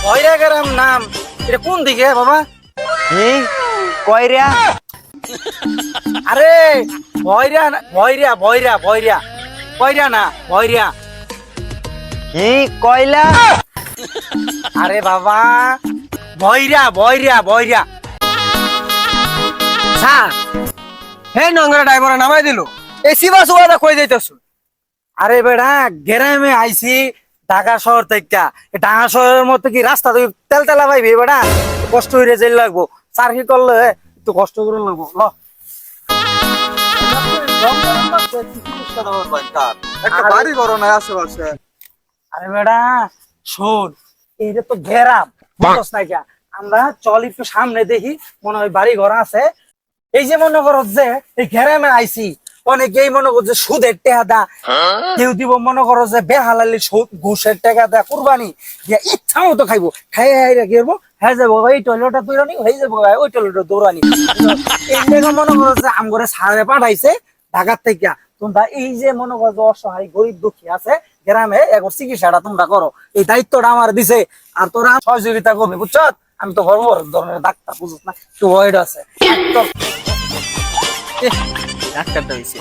ভয়রা গ্রাম নাম এটা কোন দিকে বাবা? কি কয়রা? আরে ভয়রা ভয়রা ভয়রা ভয়রা কয়রা না ভয়রা। কি কয়লা? আরে বাবা ভয়রা ভয়রা ভয়রা। স্যার হে নোংরা ড্রাইভার নামাই দিল এই সিবা সুবাদা কই যাইতেছো? আরে বেড়া গ্রামে আইছি ঢাকা শহর থেকে। ঢাকা শহরের মধ্যে কি রাস্তা তুই তেল তেলা পাইবি বেড়া? কষ্ট হইরে যাই লাগবো, চাকরি করলে একটু কষ্ট করে লাগবো। একটা বাড়ি ঘর নাই আশেপাশে। আরে বেড়া শোন, এইটা তো গ্রাম বুঝছস না কিয়া? আমরা চল একটু সামনে দেখি, মনে হয় বাড়ি ঘর আছে। এই যে মনে করো যে এই গ্রামে আইছি, অনেকেই মনে করো যে সুদের টাকা দা, কেউ দিব মনে করো যে বেহালালি ঘুষের টাকা দা, কুরবানি দিয়া ইচ্ছা মতো খাইবো, খাই হাই রেখে হয়ে যাবো এই টয়লেটটা দৌড়ানি, হয়ে যাবো ওই টয়লেটটা দৌড়ানি। এই জায়গা মনে করো যে আমগরে সারে পাঠাইছে ঢাকার থেকে। তোমরা এই যে মনে করো যে অসহায় গরিব দুঃখী আছে গ্রামে, এখন চিকিৎসাটা তোমরা করো, এই দায়িত্বটা আমার দিছে। আর তোরা সহযোগিতা করবি বুঝছ? আমি তো বড় বড় ধরনের ডাক্তার বুঝছ না, একটু ওয়েড আছে। ডাক্তারটা হয়েছে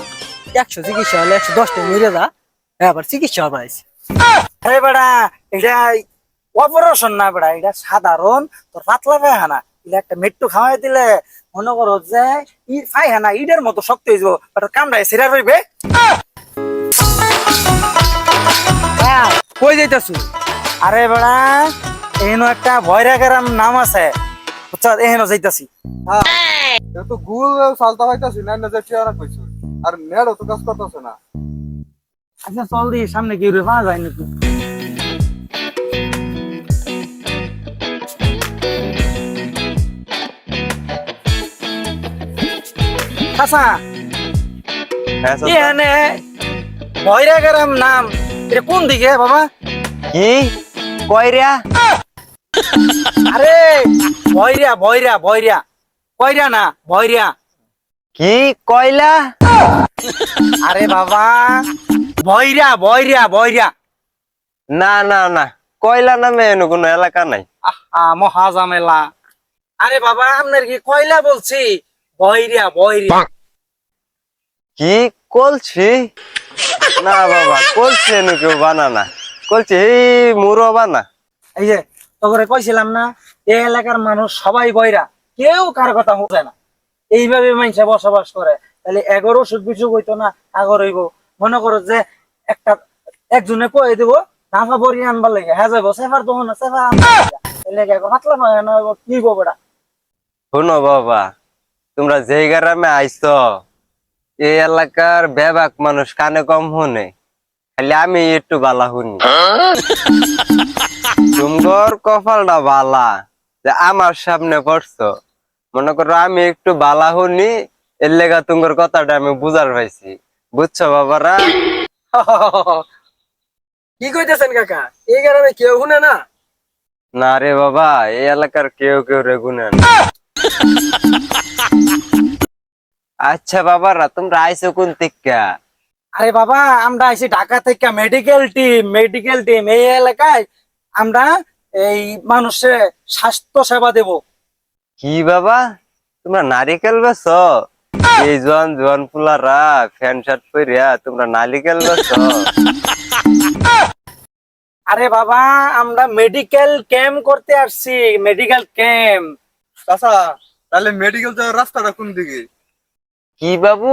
100 চিকিৎসা হলে 110টা মেরে যা, আবার চিকিৎসা হবে আইছে। আরে বেড়া এটা অপারেশন না বেড়া, এটা সাধারণ তোর পাতলা পায়খানা। এটা একটা মেট্টু খাওয়াই দিলে মনে করো যে পায়খানা ইটের মতো শক্ত হয়ে যাবো, কামড়ায় সেরা রইবে। কই যাইতেছো? আরে বেড়া এহেন একটা ভয়রা গ্রাম নাম আছে বুঝছ, এহেন যাইতাছি। তো গুল চালতা হইতাছি না, যে চেহারা কইছো আর নেড়ও তো কাজ করতেছে না। আচ্ছা চল দি সামনে কি রে পাওয়া যায় নাকি? আচ্ছা হ্যাঁ, চাচা। এখানে ভয়রা গ্রাম নাম এটা কোন দিকে বাবা? কি কয়রা? আরে ভয়রা ভয়রা ভয়রা কয়রা না ভয়রা। কি কয়লা? আরে বাবা ভয়রা ভয়রা ভয়রা। না না না, কয়লা নামে এনে কোনো এলাকা নাই। আহা মহা ঝামেলা। আরে বাবা আপনার কি কয়লা বলছি, ভয়রা ভয়রা। কি কলছি? না বাবা, কলছি এনে কেউ বানানা, কলছি এই মুরো বানা। এই যে তোকে কইছিলাম না, এই এলাকার মানুষ সবাই বয়রা, কেউ কার কথা বোঝে না। এইভাবে মানুষে বসবাস করে, তাহলে এগোর অসুখ বিসুখ হইতো না, আগর হইব। মনে করো যে একটা একজনে কয়ে দিব নাফা বড়ি আনবার লাগে, হ্যাঁ যাবো সেফার তো না সেফা পাতলা নয় না কি গো বেড়া। শোনো বাবা, তোমরা যেই গ্রামে আইছো এই এলাকার বেবাক মানুষ কানে কম শুনে, খালি আমি একটু বালা শুনি। তোমার কপালটা বালা যে আমার সামনে পড়ছো। মনে করো আমি একটু বালা শুনি, এর লেগা তোমার কথাটা আমি বুঝার পাইছি। বুঝছো বাবারা? কি কইতেছেন কাকা? এই গ্রামে কেউ শুনে না? না রে বাবা, এই এলাকার কেউ কেউ রে গুনে না। আচ্ছা বাবারা, তোমরা আইছো কোন থেকে? আরে বাবা আমরা আইছি ঢাকা থেকে, মেডিকেল টিম এই এলাকায় আমরা এই মানুষের স্বাস্থ্য সেবা দেব। কি বাবা, তোমরা নারিকেল বেছো? এই জোয়ান জোয়ান ফুলারা ফ্যান শার্ট পরিয়া তোমরা নারিকেল বেছো? আরে বাবা আমরা মেডিকেল ক্যাম্প করতে আসছি, মেডিকেল ক্যাম্প। চাচা তাহলে মেডিকেল যাওয়ার রাস্তাটা কোন দিকে? কি বাবু,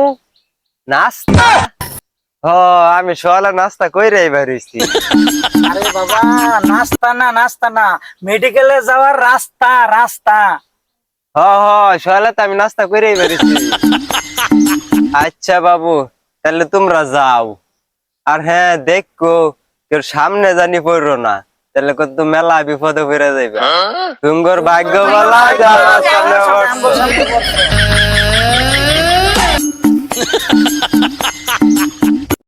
নাস্তা? ও আমি সকালে নাস্তা কইরে বেরিয়েছি। আরে বাবা নাস্তা না মেডিকেলে যাওয়ার রাস্তা রাস্তা। হ হ, সকালে তো আমি নাস্তা কইরে বেরিয়েছি। আচ্ছা বাবু, তাহলে তোমরা যাও। আর হ্যাঁ দেখো কেউ সামনে জানি পড়ো না, তাহলে কত মেলা বিপদে পড়ে যাইবে। তুঙ্গর ভাগ্য বলা, যাওয়ার সামনে পড়ছো।